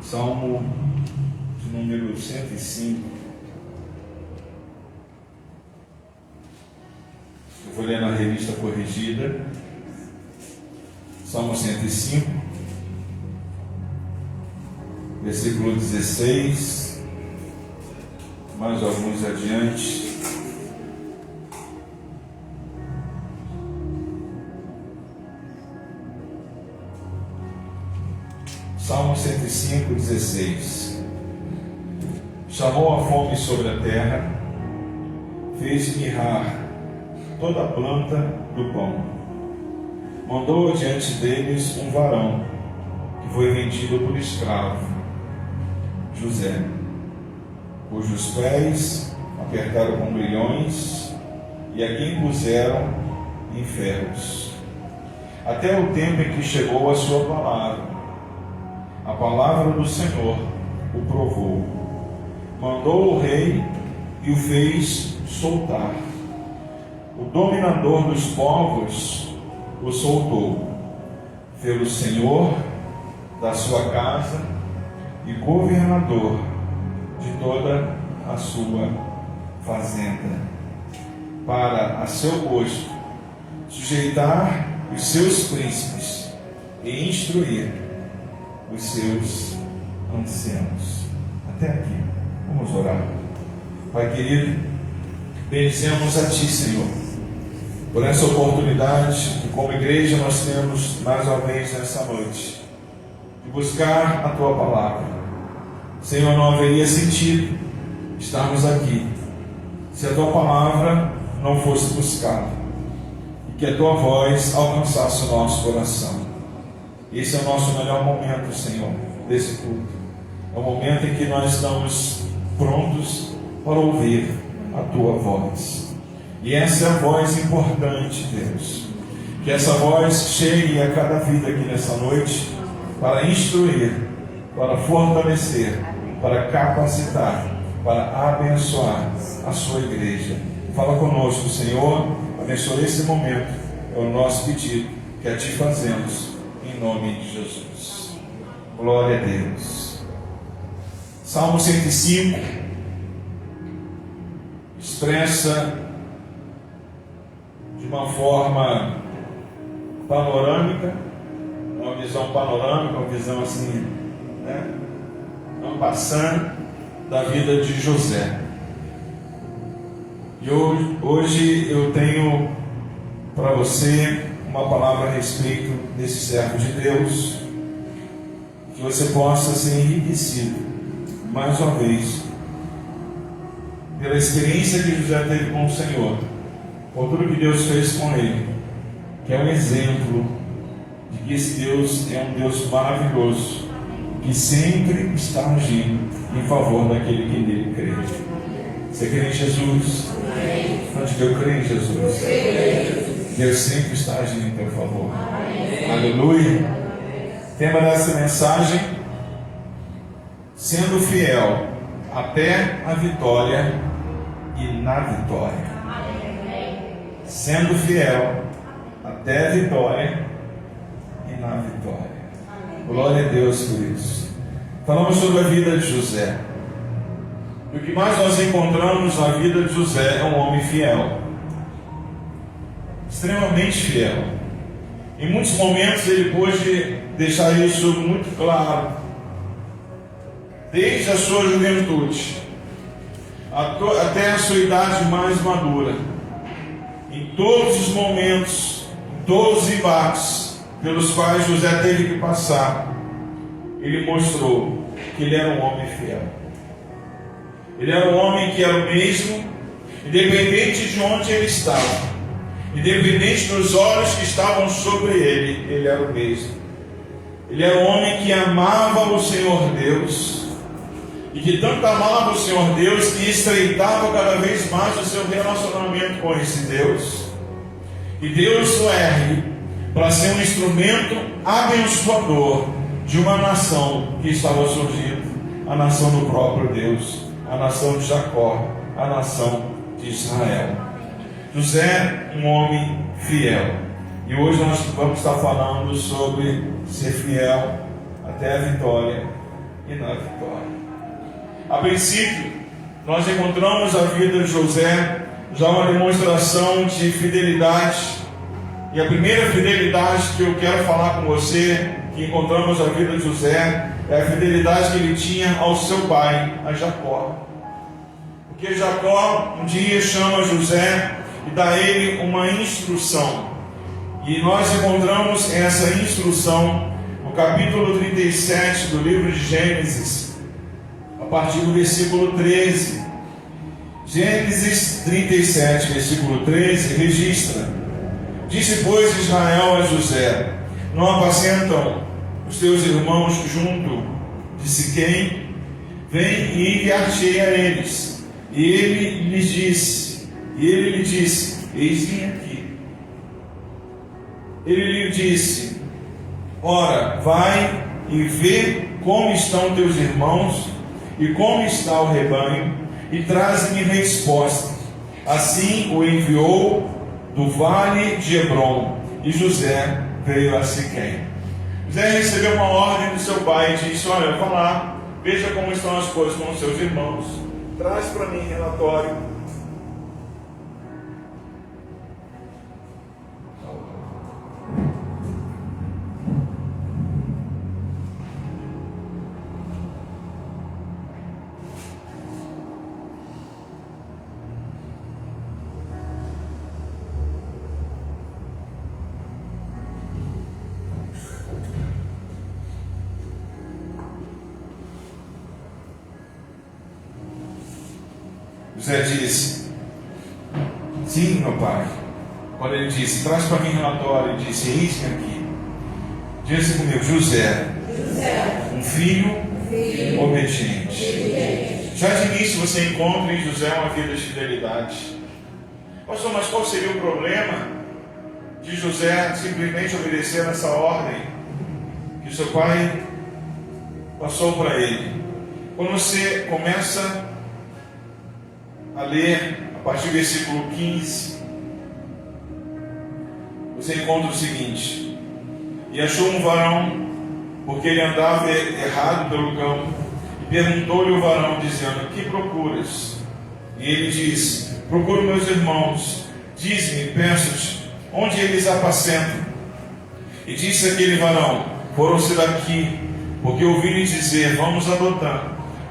Salmo de número 105. Eu vou ler na revista corrigida. Salmo 105, versículo 16, mais alguns adiante. Salmo 105, 16. Chamou a fome sobre a terra, fez mirrar toda a planta do pão. Mandou diante deles um varão, que foi vendido por escravo, José, cujos pés apertaram com grilhões, e a quem puseram em ferros, até o tempo em que chegou a sua palavra. A palavra do Senhor o provou. Mandou o rei e o fez soltar. O dominador dos povos o soltou. Fê-lo senhor da sua casa e governador de toda a sua fazenda, para a seu gosto sujeitar os seus príncipes e instruir os seus anciãos. Até aqui, vamos orar. Pai querido, bendizemos a Ti, Senhor, por essa oportunidade que como igreja nós temos mais uma vez nessa noite, de buscar a Tua palavra. Senhor, não haveria sentido estarmos aqui se a Tua palavra não fosse buscada e que a Tua voz alcançasse o nosso coração. Esse é o nosso melhor momento, Senhor, desse culto. É o momento em que nós estamos prontos para ouvir a Tua voz. E essa é a voz importante, Deus. Que essa voz chegue a cada vida aqui nessa noite para instruir, para fortalecer, para capacitar, para abençoar a Sua igreja. Fala conosco, Senhor. Abençoe esse momento. É o nosso pedido que a Ti fazemos. Em nome de Jesus. Glória a Deus. Salmo 105 expressa de uma forma panorâmica, uma visão panorâmica, uma visão assim, en passant da vida de José. E hoje eu tenho para você uma palavra a respeito desse servo de Deus, que você possa ser enriquecido mais uma vez pela experiência que José teve com o Senhor, por tudo que Deus fez com ele, que é um exemplo de que esse Deus é um Deus maravilhoso, que sempre está agindo em favor daquele que nele crê. Você crê em Jesus? Onde que eu creio em Jesus? Deus sempre está agindo em teu favor. Amém. Aleluia. Tema dessa mensagem: sendo fiel até a vitória e na vitória. Sendo fiel até a vitória e na vitória. Glória a Deus por isso. Falamos sobre a vida de José. E o que mais nós encontramos na vida de José é um homem fiel, extremamente fiel. Em muitos momentos ele pôde deixar isso muito claro, desde a sua juventude até a sua idade mais madura. Em todos os momentos, em todos os embates pelos quais José teve que passar, ele mostrou que ele era um homem fiel. Ele era um homem que era o mesmo, independente de onde ele estava, independente dos olhos que estavam sobre ele, ele era o mesmo. Ele era um homem que amava o Senhor Deus, e que tanto amava o Senhor Deus, que estreitava cada vez mais o seu relacionamento com esse Deus. E Deus o ergue para ser um instrumento abençoador de uma nação que estava surgindo, a nação do próprio Deus, a nação de Jacó, a nação de Israel. José, um homem fiel. E hoje nós vamos estar falando sobre ser fiel até a vitória e na vitória. A princípio, nós encontramos a vida de José já uma demonstração de fidelidade. E a primeira fidelidade que eu quero falar com você, que encontramos a vida de José, é a fidelidade que ele tinha ao seu pai, a Jacó. Porque Jacó um dia chama José e dá a ele uma instrução. E nós encontramos essa instrução no capítulo 37 do livro de Gênesis, a partir do versículo 13. Gênesis 37, versículo 13, registra: Disse, pois, Israel a José: Não apacentam os teus irmãos junto de Siquém? Vem e enviar-te a eles. E ele lhe disse: Eis-me aqui. Ele lhe disse: Ora, vai e vê como estão teus irmãos e como está o rebanho, e traze-me resposta. Assim o enviou do vale de Hebrom, e José veio a Siquém. José recebeu uma ordem do seu pai e disse: Olha, vá lá, veja como estão as coisas com os seus irmãos, traz para mim relatório. José disse: Sim, meu pai. Quando ele disse: Traz para mim relatório, ele disse: Eis-me aqui. Diz comigo: José, um filho obediente. Já de início você encontra em José uma vida de fidelidade. Pastor, mas qual seria o problema de José simplesmente obedecer essa ordem que seu pai passou para ele? Quando você começa a ler a partir do versículo 15, você encontra o seguinte: E achou um varão, porque ele andava errado pelo campo, e perguntou-lhe o varão, dizendo: Que procuras? E ele disse: Procuro meus irmãos. Diz-me, peço-te, onde eles apacentam? E disse aquele varão: Foram-se daqui, porque ouvi-lhe dizer: Vamos a Dotã.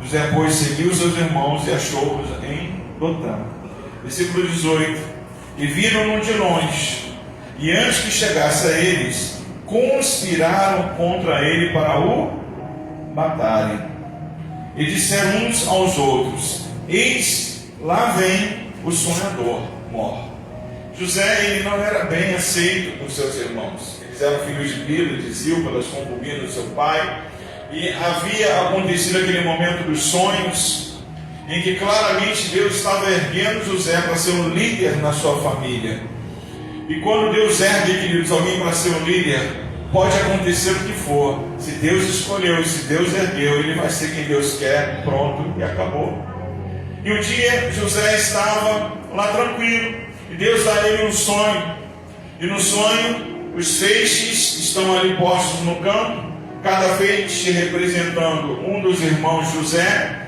José, pois, seguiu seus irmãos e achou-os em Dotã. Versículo 18: E viram-no de longe, e antes que chegasse a eles, conspiraram contra ele para o matarem. E disseram uns aos outros: Eis, lá vem o sonhador mor. José, ele não era bem aceito por seus irmãos. Eles eram filhos de Bila, de Zilpa, das concubinas do seu pai. E havia acontecido aquele momento dos sonhos, em que claramente Deus estava erguendo José para ser um líder na sua família. E quando Deus ergue, queridos, alguém para ser um líder, pode acontecer o que for. Se Deus escolheu, se Deus ergueu, ele vai ser quem Deus quer, pronto, e acabou. E um dia José estava lá tranquilo, e Deus dá a ele um sonho. E no sonho, os feixes estão ali postos no campo, cada feixe representando um dos irmãos de José.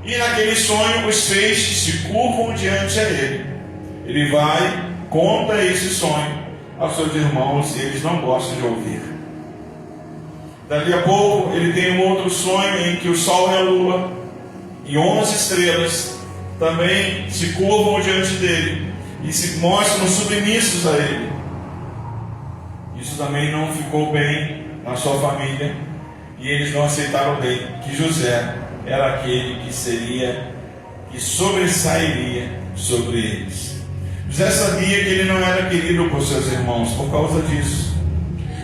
E naquele sonho os feixes se curvam diante a ele. Ele vai, conta esse sonho aos seus irmãos e eles não gostam de ouvir. Dali a pouco ele tem um outro sonho em que o sol e a lua e 11 estrelas também se curvam diante dele e se mostram submissos a ele. Isso também não ficou bem na sua família e eles não aceitaram bem que José era aquele que sobressairia sobre eles. José sabia que ele não era querido por seus irmãos por causa disso.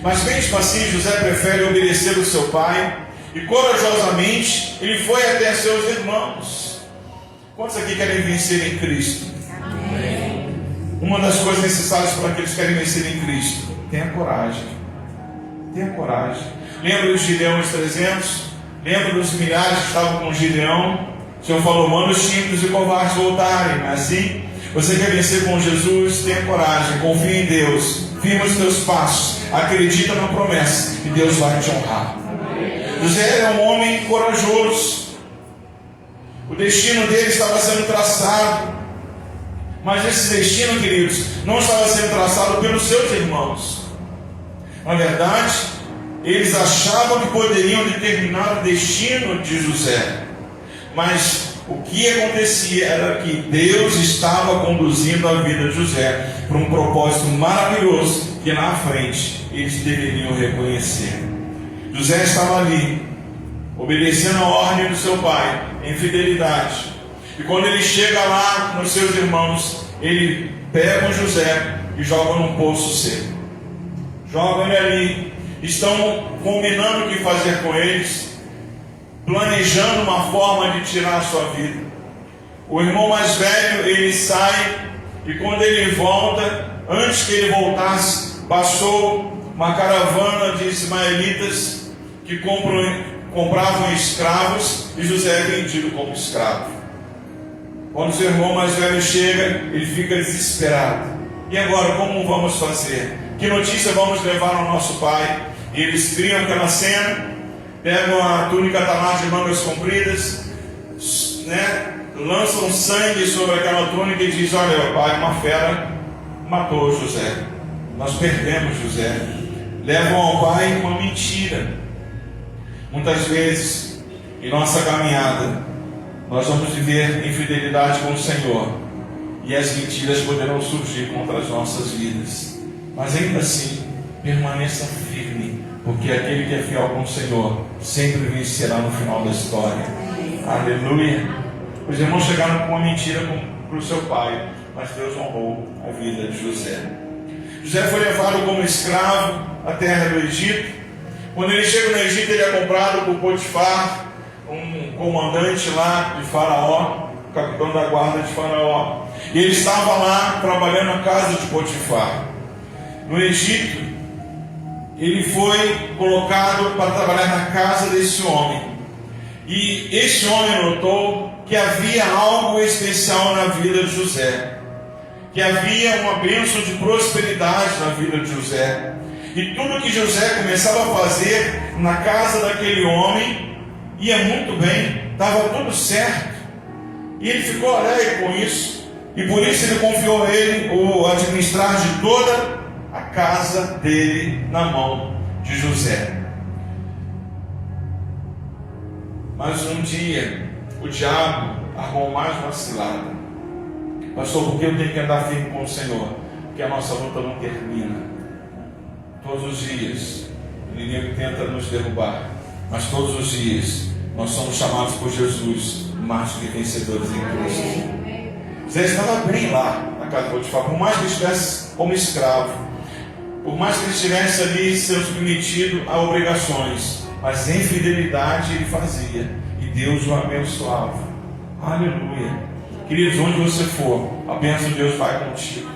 Mas mesmo assim, José prefere obedecer o seu pai e corajosamente ele foi até seus irmãos. Quantos aqui querem vencer em Cristo? Amém. Uma das coisas necessárias para aqueles que querem vencer em Cristo: tenha coragem. Tenha coragem. Lembra dos Gideão dos 300? Lembra dos milhares que estavam com Gideão? O Senhor falou: manda os tímidos e covardes voltarem. Não é assim? Você quer vencer com Jesus? Tenha coragem, confia em Deus, firma os teus passos, acredita na promessa e Deus vai te honrar. José era um homem corajoso. O destino dele estava sendo traçado. Mas esse destino, queridos, não estava sendo traçado pelos seus irmãos. Na verdade, eles achavam que poderiam determinar o destino de José. Mas o que acontecia era que Deus estava conduzindo a vida de José para um propósito maravilhoso que na frente eles deveriam reconhecer. José estava ali, obedecendo a ordem do seu pai, em fidelidade. E quando ele chega lá nos seus irmãos, ele pega o José e joga num poço seco. Joga ele ali. Estão combinando o que fazer com eles, planejando uma forma de tirar a sua vida. O irmão mais velho, ele sai, e quando ele volta, antes que ele voltasse, passou uma caravana de ismaelitas que compravam escravos, e José é vendido como escravo. Quando o seu irmão mais velho chega, ele fica desesperado. E agora, como vamos fazer? Que notícia vamos levar ao nosso pai? E eles criam aquela cena, pegam a túnica talar de mangas compridas, lançam sangue sobre aquela túnica e dizem: olha, pai, uma fera matou José, nós perdemos José. Levam ao pai uma mentira. Muitas vezes, em nossa caminhada, nós vamos viver infidelidade com o Senhor, e as mentiras poderão surgir contra as nossas vidas. Mas ainda assim, permaneça firme, porque aquele que é fiel com o Senhor sempre vencerá no final da história. Aleluia. Os irmãos chegaram com uma mentira para o seu pai, mas Deus honrou a vida de José. José foi levado como escravo à terra do Egito. Quando ele chega no Egito, ele é comprado por Potifar, um comandante lá de Faraó, capitão da guarda de Faraó. E ele estava lá trabalhando na casa de Potifar. No Egito, ele foi colocado para trabalhar na casa desse homem. E esse homem notou que havia algo especial na vida de José, que havia uma bênção de prosperidade na vida de José. E tudo que José começava a fazer na casa daquele homem ia muito bem, estava tudo certo. E ele ficou alegre com isso, e por isso ele confiou a ele o administrar de toda a casa dele na mão de José. Mas um dia o diabo armou mais uma cilada. Pastor, por que eu tenho que andar firme com o Senhor? Porque a nossa luta não termina. Todos os dias o inimigo tenta nos derrubar, mas todos os dias nós somos chamados por Jesus mais que vencedores em Cristo. José estava bem lá na casa de Potifar, por mais que ele estivesse como escravo, por mais que ele estivesse ali sendo submetido a obrigações, mas em fidelidade ele fazia, e Deus o abençoava. Aleluia. Queridos, onde você for, a bênção de Deus vai contigo.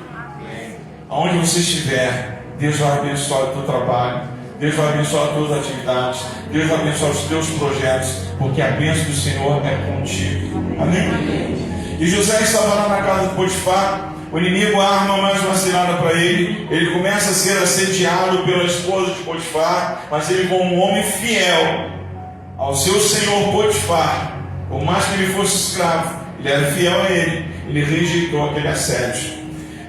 Aonde você estiver, Deus vai abençoar o teu trabalho, Deus vai abençoar as tuas atividades, Deus vai abençoar os teus projetos, porque a bênção do Senhor é contigo. Amém? E José estava lá na casa de Potifar. O inimigo arma mais uma cilada para ele. Ele começa a ser assediado pela esposa de Potifar, mas ele, como um homem fiel ao seu senhor Potifar, por mais que ele fosse escravo, ele era fiel a ele, ele rejeitou aquele assédio.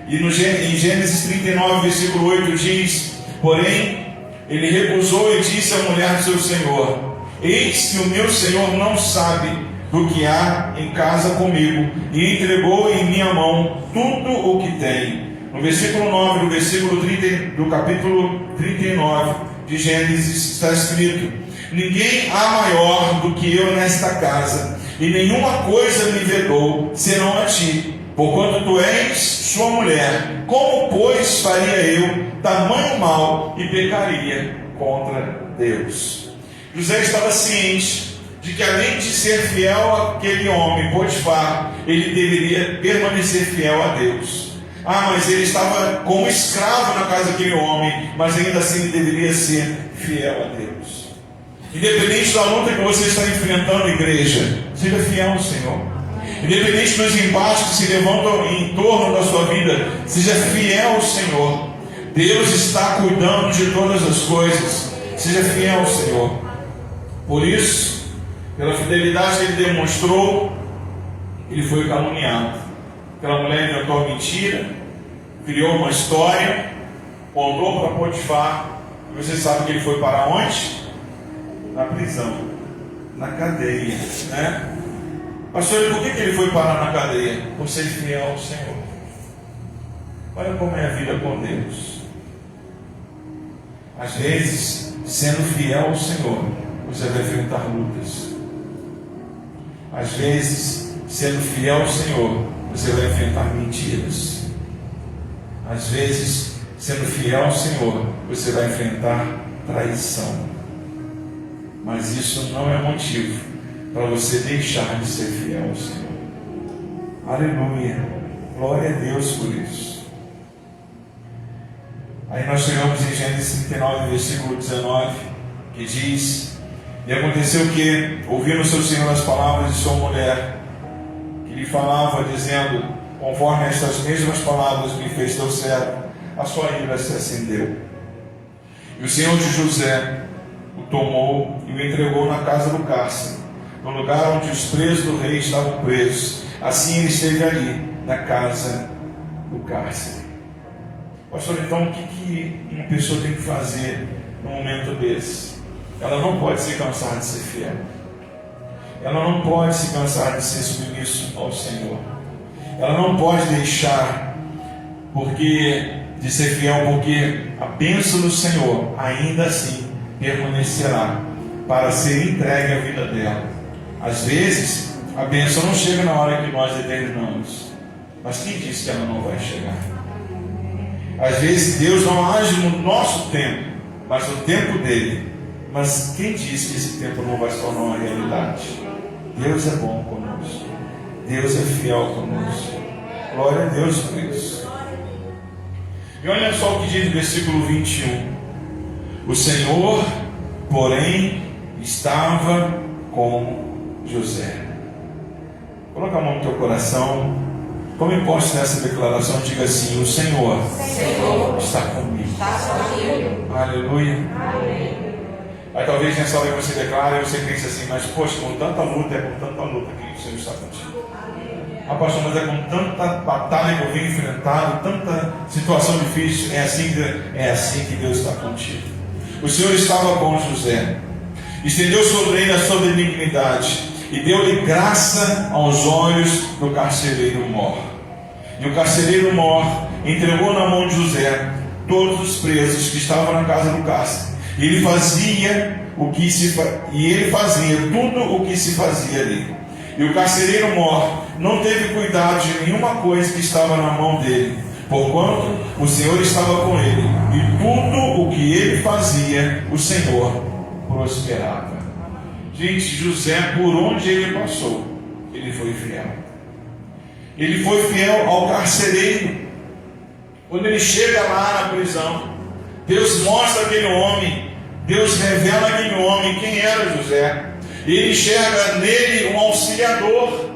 E em Gênesis 39, versículo 8 diz: porém, ele recusou e disse à mulher do seu senhor: eis que o meu senhor não sabe do que há em casa comigo, e entregou em minha mão tudo o que tem. No versículo 9 do capítulo 39 de Gênesis está escrito: ninguém há maior do que eu nesta casa, e nenhuma coisa me vedou, senão a ti, porquanto tu és sua mulher. Como, pois, faria eu tamanho mal e pecaria contra Deus? José estava ciente de que, além de ser fiel àquele homem, Potifar, ele deveria permanecer fiel a Deus. Mas ele estava como escravo na casa daquele homem, mas ainda assim ele deveria ser fiel a Deus. Independente da luta que você está enfrentando, igreja, seja fiel ao Senhor. Independente dos embates que se levantam em torno da sua vida, seja fiel ao Senhor. Deus está cuidando de todas as coisas. Seja fiel ao Senhor. Por isso, pela fidelidade que ele demonstrou, ele foi caluniado. Aquela mulher inventou uma mentira, criou uma história, contou para Potifar. E você sabe que ele foi para onde? Na prisão, na cadeia, né? Pastor, por que ele foi parar na cadeia? Por ser fiel ao Senhor. Olha como é a vida com Deus. Às vezes, sendo fiel ao Senhor, você vai enfrentar lutas. Às vezes, sendo fiel ao Senhor, você vai enfrentar mentiras. Às vezes, sendo fiel ao Senhor, você vai enfrentar traição. Mas isso não é motivo para você deixar de ser fiel ao Senhor. Aleluia. Glória a Deus por isso. Aí nós chegamos em Gênesis 39, versículo 19, que diz: e aconteceu que, ouvindo seu Senhor as palavras de sua mulher, que lhe falava, dizendo: conforme estas mesmas palavras me fez teu servo, a sua ira se acendeu. E o Senhor de José o tomou e o entregou na casa do cárcere, no lugar onde os presos do rei estavam presos. Assim ele esteve ali, na casa do cárcere. Pastor, então o que uma pessoa tem que fazer num momento desse? Ela não pode se cansar de ser fiel. Ela não pode se cansar de ser submisso ao Senhor. Ela não pode deixar de ser fiel, porque a bênção do Senhor ainda assim permanecerá para ser entregue à vida dela. Às vezes, a bênção não chega na hora que nós determinamos, mas quem disse que ela não vai chegar? Às vezes, Deus não age no nosso tempo, mas no tempo dele. Mas quem disse que esse tempo não vai se tornar uma realidade? Deus é bom conosco. Deus é fiel conosco. Glória a Deus por isso. E olha só o que diz o versículo 21. O Senhor, porém, estava com José. Coloca a mão no teu coração. Tome posse dessa declaração. Diga assim: o Senhor está comigo. Aleluia. Aí talvez nessa hora que você declara, você pense assim: mas poxa, com tanta luta que o Senhor está contigo. Ah, pastor, mas é com tanta batalha que eu venho enfrentando, tanta situação difícil. É assim que Deus está contigo. O Senhor estava com José, estendeu sobre ele a sua benignidade e deu-lhe graça aos olhos do carcereiro mor. E o carcereiro mor entregou na mão de José todos os presos que estavam na casa do cárcere. E ele fazia tudo o que se fazia ali. E o carcereiro mor não teve cuidado de nenhuma coisa que estava na mão dele, porquanto o Senhor estava com ele, e tudo o que ele fazia, o Senhor prosperava. Gente, José, por onde ele passou, ele foi fiel. Ele foi fiel ao carcereiro. Quando ele chega lá na prisão, Deus mostra aquele homem, Deus revela aquele homem quem era José. E ele enxerga nele um auxiliador.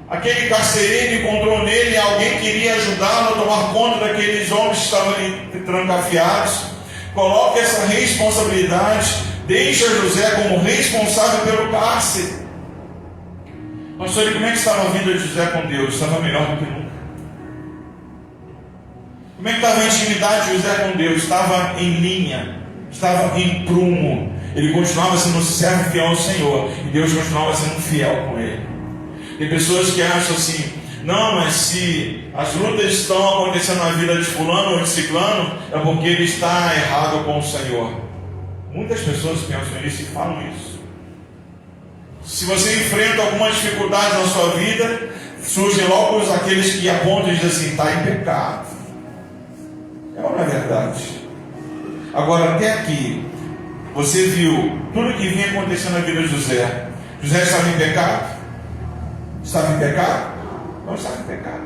Aquele carcereiro encontrou nele alguém que iria ajudá-lo a tomar conta daqueles homens que estavam ali trancafiados. Coloca essa responsabilidade, deixa José como responsável pelo cárcere. Pastor, como é que estava a vida de José com Deus? Estava melhor do que nunca. Como é que estava a intimidade de José com Deus? Estava em linha, estava em prumo. Ele continuava sendo servo fiel ao Senhor, e Deus continuava sendo fiel com ele. Tem pessoas que acham assim: não, mas se as lutas estão acontecendo na vida de fulano ou de ciclano, é porque ele está errado com o Senhor. Muitas pessoas pensam nisso e falam isso. Se você enfrenta alguma dificuldade na sua vida, surgem logo aqueles que apontam e dizem assim: está em pecado. É ou não é verdade? Agora, até aqui, você viu tudo que vinha acontecendo na vida de José. José estava em pecado? Estava em pecado? Não estava em pecado.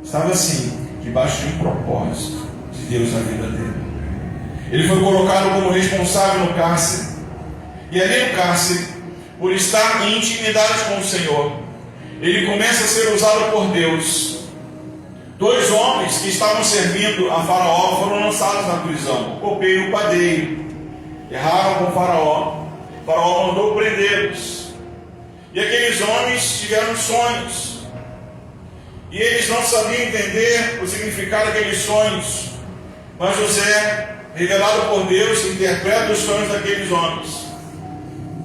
Estava assim, debaixo de um propósito de Deus na vida dele. Ele foi colocado como responsável no cárcere. E ali no cárcere, por estar em intimidade com o Senhor, ele começa a ser usado por Deus. 2 homens que estavam servindo a Faraó foram lançados na prisão, o copeiro e o padeiro. Erraram com o Faraó, E aqueles homens tiveram sonhos. E eles não sabiam entender o significado daqueles sonhos. Mas José, revelado por Deus, interpreta os sonhos daqueles homens.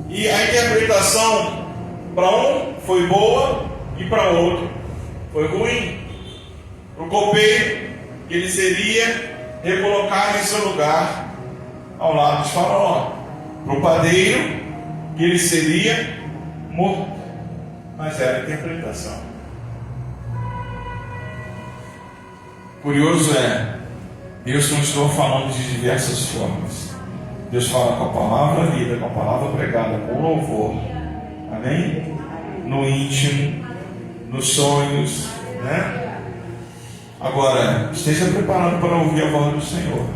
E a interpretação para um foi boa e para outro foi ruim. Para o copeiro, que ele seria recolocado em seu lugar ao lado de Faraó. Para o padeiro, que ele seria morto. Mas era a interpretação. Curioso é, Deus continuou falando de diversas formas. Deus fala com a palavra lida, com a palavra pregada, com louvor. Amém? No íntimo, nos sonhos, né? Agora, esteja preparado para ouvir a voz do Senhor,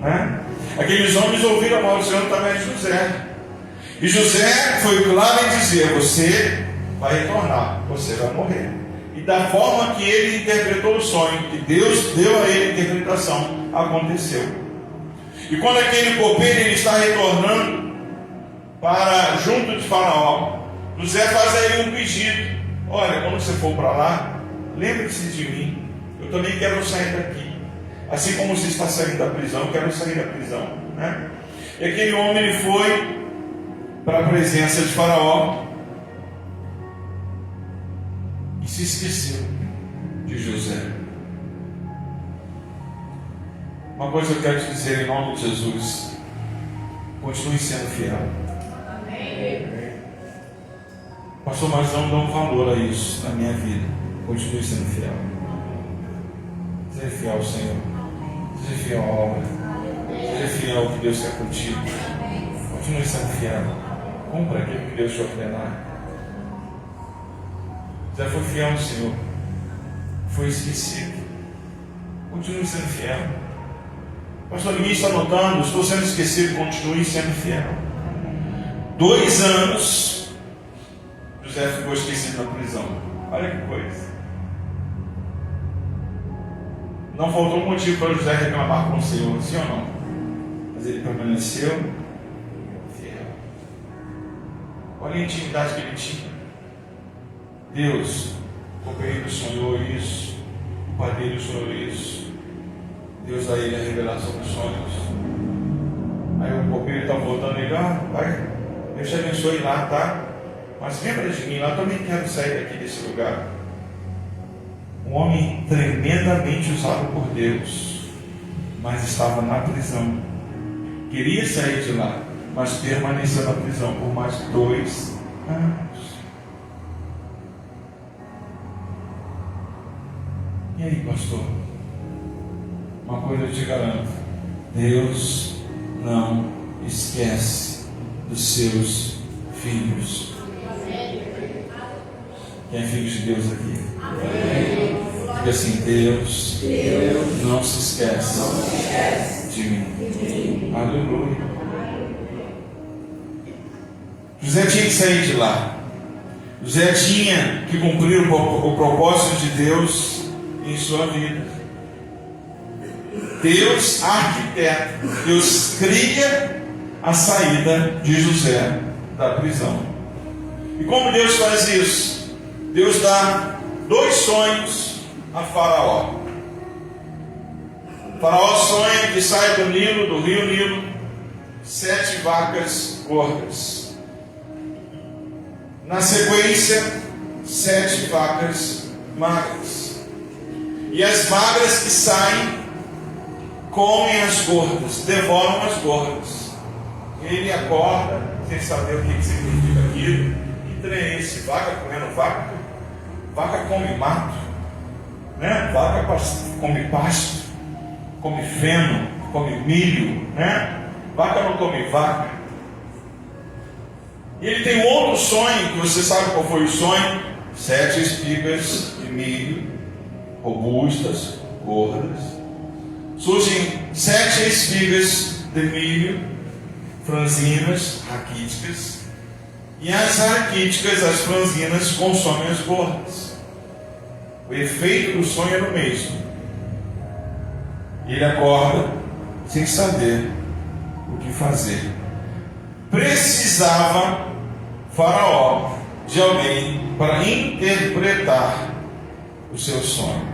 né? Aqueles homens ouviram a voz do Senhor através de José. E José foi claro em dizer: você vai retornar, você vai morrer. E da forma que ele interpretou o sonho, que Deus deu a ele a interpretação, aconteceu. E quando aquele copeiro ele está retornando para junto de Faraó, José faz a ele um pedido: olha, quando você for para lá, lembre-se de mim. Eu também quero sair daqui. Assim como você está saindo da prisão, eu quero sair da prisão, né? E aquele homem ele foi para a presença de Faraó e se esqueceu de José. Uma coisa eu quero te dizer em nome de Jesus: continue sendo fiel. Amém. Pastor, mas não dão valor a isso na minha vida. Continue sendo fiel. Seja fiel ao Senhor. Seja fiel à obra. Seja fiel ao que Deus quer contigo. Continue sendo fiel. Cumpra aquilo que Deus te ordenar. Já foi fiel ao Senhor. Foi esquecido. Continue sendo fiel. Pastor, ninguém está notando. Estou sendo esquecido. Continue sendo fiel. 2 anos José ficou esquecido na prisão. Olha que coisa. Não faltou motivo para José reclamar com o Senhor, sim ou não? Mas ele permaneceu fiel. Olha a intimidade que ele tinha. Deus, o copeiro sonhou isso, o padeiro sonhou isso. Deus dá a ele a revelação dos sonhos. Aí o copeiro está voltando e ele: vai, Deus te abençoe lá, tá? Mas lembra de mim lá, também quero sair daqui desse lugar. Um homem tremendamente usado por Deus, mas estava na prisão. Queria sair de lá, mas permaneceu na prisão por mais de 2 anos. E aí, pastor? Uma coisa eu te garanto: Deus não esquece dos seus filhos. Quem é filho de Deus aqui? Amém. Diga assim: Deus não se esquece de mim. Aleluia. José tinha que sair de lá. José tinha que cumprir o propósito de Deus em sua vida. Deus arquiteta, Deus cria a saída de José da prisão. E como Deus faz isso? Deus dá 2 sonhos a Faraó. Faraó sonha que sai do Nilo, do rio Nilo, 7 vacas gordas. Na sequência, 7 vacas magras. E as magras que saem comem as gordas, devoram as gordas. Ele acorda sem saber o que significa aquilo. Que trem é esse? Vaca comendo vaca? Vaca come mato, né? Vaca come pasto, come feno, come milho, né? Vaca não come vaca. E ele tem um outro sonho, que você sabe qual foi o sonho? 7 espigas de milho, robustas, gordas. Surgem 7 espigas de milho, franzinas, raquíticas. E as raquíticas, as franzinas, consomem as gordas. O efeito do sonho era o mesmo. Ele acorda sem saber o que fazer. Precisava Faraó de alguém para interpretar o seu sonho.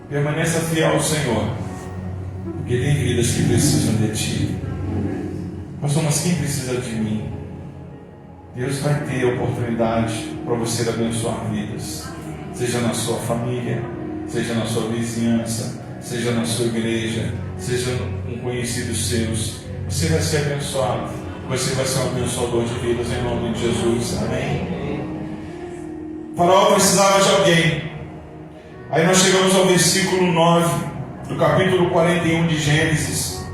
Permaneça fiel ao Senhor, porque tem vidas que precisam de Ti. Pastor, mas quem precisa de mim? Deus vai ter oportunidade para você abençoar vidas, seja na sua família, seja na sua vizinhança, seja na sua igreja, seja um conhecido seus. Você vai ser abençoado, você vai ser um abençoador de vidas em nome de Jesus. Amém? Faraó precisava de alguém. Aí nós chegamos ao versículo 9 do capítulo 41 de Gênesis,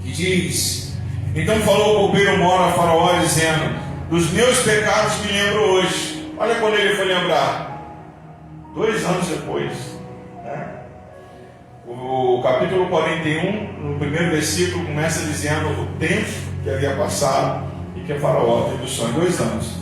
que diz: então falou o copeiro Mor a Faraó, dizendo: dos meus pecados me lembro hoje. Olha quando ele foi lembrar, 2 anos depois, né? O capítulo 41, no primeiro versículo, começa dizendo o tempo que havia passado e que a Faraó teve o sonho, 2 anos.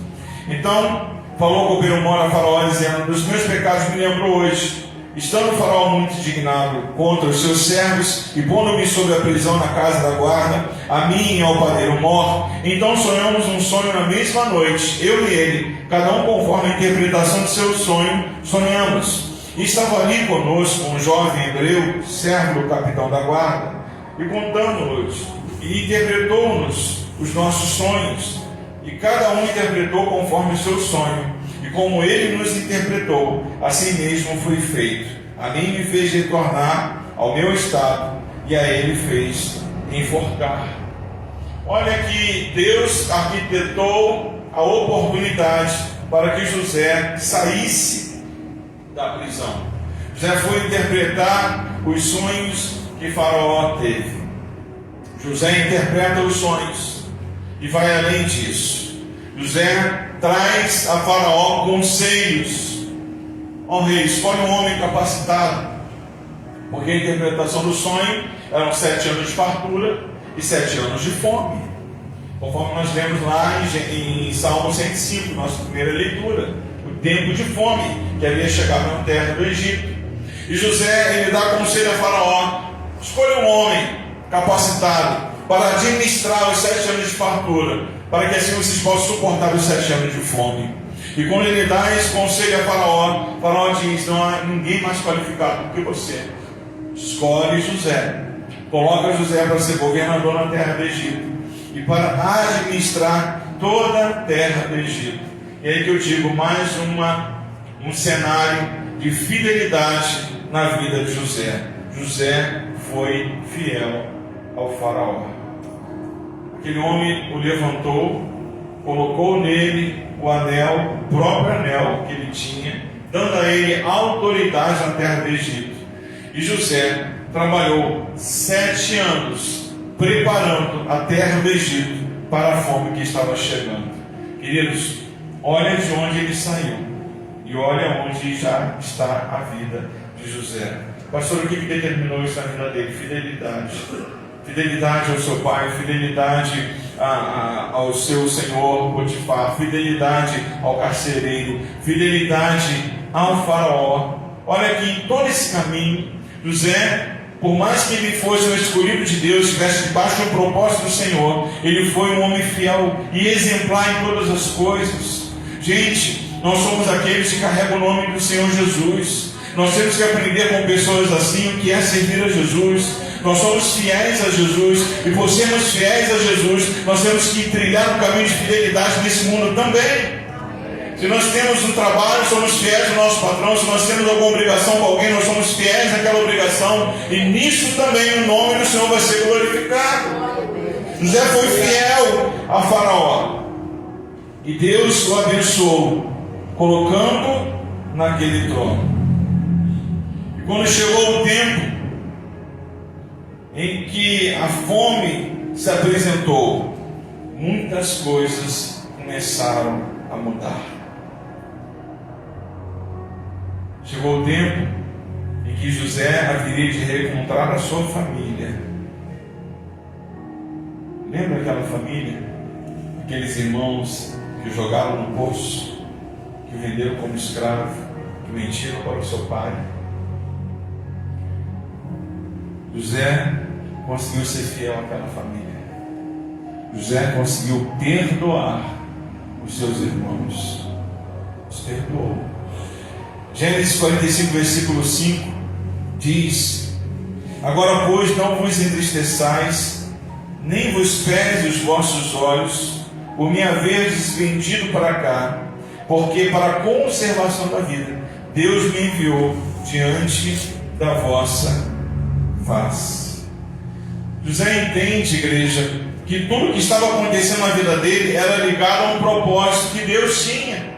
Então falou o copeiro Mor a Faraó, dizendo: dos meus pecados me lembro hoje, estando o Faraó muito indignado contra os seus servos e pondo-me sob a prisão na casa da guarda, a mim e ao padeiro Mor. Então sonhamos um sonho na mesma noite, eu e ele, cada um conforme a interpretação de seu sonho, sonhamos. E estava ali conosco um jovem hebreu, servo do capitão da guarda, e contamos-nos, e interpretou-nos os nossos sonhos, e cada um interpretou conforme o seu sonho, e como ele nos interpretou, assim mesmo foi feito. A mim me fez retornar ao meu estado, e a ele fez enforcar. Olha que Deus arquitetou a oportunidade para que José saísse da prisão. José foi interpretar os sonhos que Faraó teve. José interpreta os sonhos e vai além disso. José traz a Faraó conselhos. Ó rei, escolhe um homem capacitado, porque a interpretação do sonho eram 7 anos de fartura e 7 anos de fome, conforme nós lemos lá em Salmo 105, nossa primeira leitura, o tempo de fome que havia chegado na terra do Egito. E José, ele dá conselho a Faraó: escolha um homem capacitado para administrar os 7 anos de fartura, para que assim vocês possam suportar os 7 anos de fome. E quando ele dá esse conselho a Faraó, Faraó diz: não há ninguém mais qualificado do que você. Escolhe José, coloca José para ser governador na terra do Egito e para administrar toda a terra do Egito. E aí que eu digo, mais um cenário de fidelidade na vida de José. José foi fiel ao Faraó. Aquele homem o levantou, colocou nele o anel, o próprio anel que ele tinha, dando a ele autoridade na terra do Egito. E José trabalhou 7 anos preparando a terra do Egito para a fome que estava chegando. Queridos, olha de onde ele saiu e olha onde já está a vida de José. Pastor, o que determinou isso na vida dele? Fidelidade. Fidelidade ao seu pai, fidelidade ao seu senhor Potifar, fidelidade ao carcereiro, fidelidade ao Faraó. Olha que em todo esse caminho, José, por mais que ele fosse um escolhido de Deus, estivesse debaixo do propósito do Senhor, ele foi um homem fiel e exemplar em todas as coisas. Gente, nós somos aqueles que carregam o nome do Senhor Jesus. Nós temos que aprender com pessoas assim o que é servir a Jesus. Nós somos fiéis a Jesus, e por sermos fiéis a Jesus, nós temos que trilhar um caminho de fidelidade nesse mundo também. Se nós temos um trabalho, somos fiéis ao nosso patrão. Se nós temos alguma obrigação com alguém, nós somos fiéis naquela obrigação, e nisso também o nome do Senhor vai ser glorificado. José foi fiel a Faraó, e Deus o abençoou, colocando naquele trono. E quando chegou o tempo em que a fome se apresentou, muitas coisas começaram a mudar. Chegou o tempo em que José haveria de reencontrar a sua família. Lembra aquela família? Aqueles irmãos que o jogaram no poço, que o venderam como escravo, que mentiram para o seu pai. José conseguiu ser fiel àquela família. José conseguiu perdoar os seus irmãos. Os perdoou. Gênesis 45, versículo 5 diz: agora, pois, não vos entristeçais, nem vos pese os vossos olhos, por me haverdes vendido para cá, porque para a conservação da vida Deus me enviou diante da vossa face. José entende, igreja, que tudo que estava acontecendo na vida dele era ligado a um propósito que Deus tinha.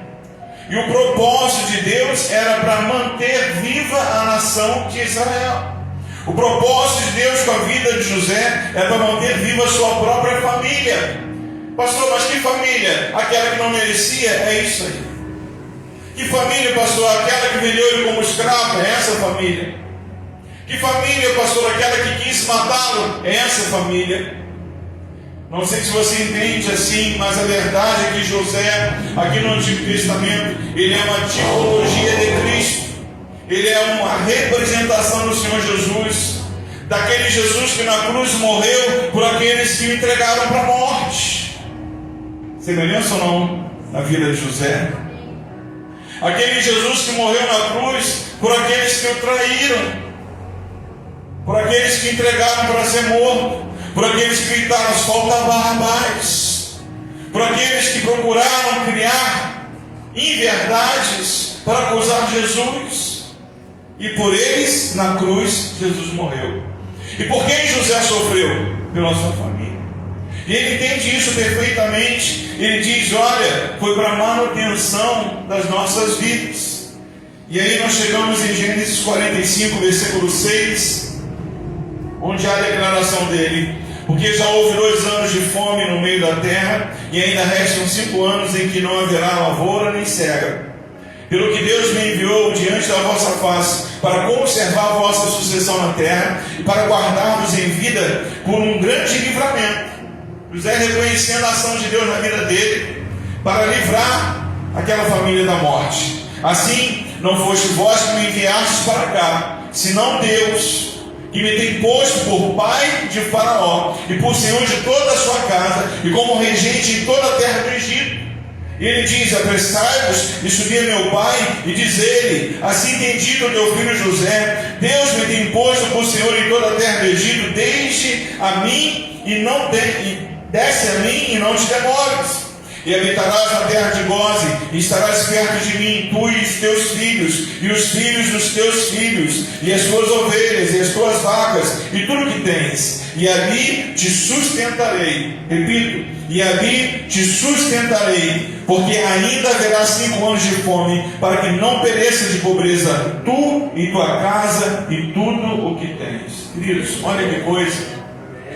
E o propósito de Deus era para manter viva a nação de Israel. O propósito de Deus com a vida de José é para manter viva a sua própria família. Pastor, mas que família? Aquela que não merecia? É isso aí. Que família, pastor? Aquela que vendeu ele como escravo? É essa família. Que família, pastor? Aquela que quis matá-lo? É essa família. Não sei se você entende assim, mas a verdade é que José, aqui no Antigo Testamento, ele é uma tipologia de Cristo. Ele é uma representação do Senhor Jesus, daquele Jesus que na cruz morreu por aqueles que o entregaram para a morte. Semelhança ou não na vida de José? Aquele Jesus que morreu na cruz por aqueles que o traíram, por aqueles que entregaram para ser morto, por aqueles que gritaram: solta Barrabás, por aqueles que procuraram criar inverdades para acusar Jesus. E por eles, na cruz, Jesus morreu. E por quem José sofreu? Pela sua família. E ele entende isso perfeitamente. Ele diz: olha, foi para a manutenção das nossas vidas. E aí nós chegamos em Gênesis 45, versículo 6, onde há a declaração dele: porque já houve 2 anos de fome no meio da terra, e ainda restam 5 anos em que não haverá lavoura nem cega. Pelo que Deus me enviou diante da vossa face, para conservar a vossa sucessão na terra, e para guardar-vos em vida por um grande livramento. José reconhecendo a ação de Deus na vida dele, para livrar aquela família da morte. Assim, não foste vós que me enviastes para cá, senão Deus, que me tem posto por pai de Faraó, e por senhor de toda a sua casa, e como regente em toda a terra do Egito. E ele diz: apressai-vos e subi a meu pai, e diz ele: assim tem dito o teu filho José, Deus me tem posto por senhor em toda a terra do Egito, desce a mim e não te demores. E habitarás na terra de Goze, e estarás perto de mim, tu e os teus filhos, e os filhos dos teus filhos, e as tuas ovelhas, e as tuas vacas, e tudo que tens, e ali te sustentarei. Repito: e ali te sustentarei, porque ainda haverá 5 anos de fome, para que não pereça de pobreza tu e tua casa, e tudo o que tens. Queridos, olha que coisa.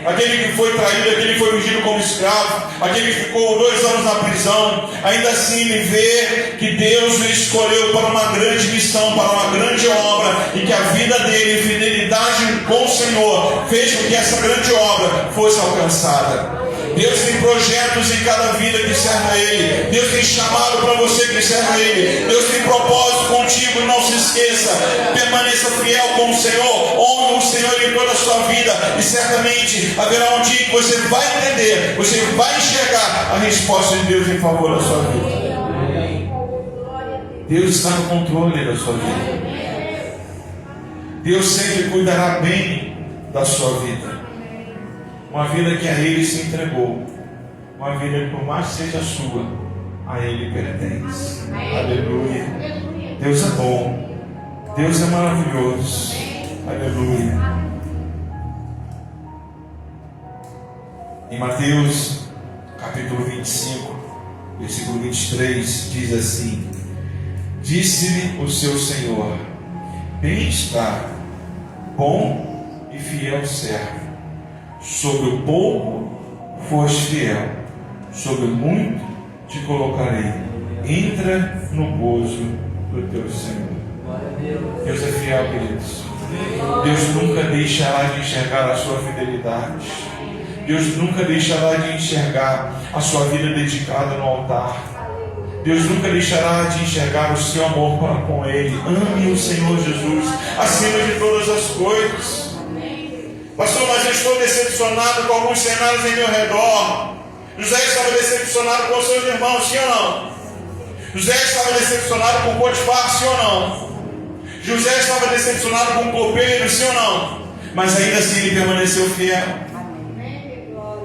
Aquele que foi traído, aquele que foi vendido como escravo, aquele que ficou 2 anos na prisão, ainda assim ele vê que Deus o escolheu para uma grande missão, para uma grande obra, e que a vida dele, fidelidade com o Senhor, fez com que essa grande obra fosse alcançada. Deus tem projetos em cada vida que serve a Ele. Deus tem chamado para você que serve a Ele. Deus tem propósito contigo. Não se esqueça, permaneça fiel com o Senhor, honre o Senhor em toda a sua vida, e certamente haverá um dia que você vai entender, você vai enxergar a resposta de Deus em favor da sua vida. Deus está no controle da sua vida. Deus sempre cuidará bem da sua vida. Uma vida que a Ele se entregou, uma vida que, por mais que seja sua, a Ele pertence. Aleluia. Deus é bom, Deus é maravilhoso. Aleluia. Em Mateus capítulo 25, versículo 23, diz assim: disse-lhe o seu Senhor: bem está, bom e fiel servo. Sobre o pouco foste fiel, sobre o muito te colocarei. Entra no gozo do teu Senhor. Deus é fiel, queridos. Deus nunca deixará de enxergar a sua fidelidade. Deus nunca deixará de enxergar a sua vida dedicada no altar. Deus nunca deixará de enxergar o seu amor para com Ele. Ame o Senhor Jesus acima de todas as coisas. Pastor, mas eu estou decepcionado com alguns cenários em meu redor. José estava decepcionado com os seus irmãos, sim ou não? José estava decepcionado com Potifar, sim ou não? José estava decepcionado com o copeiro, sim ou não? Mas ainda assim ele permaneceu fiel.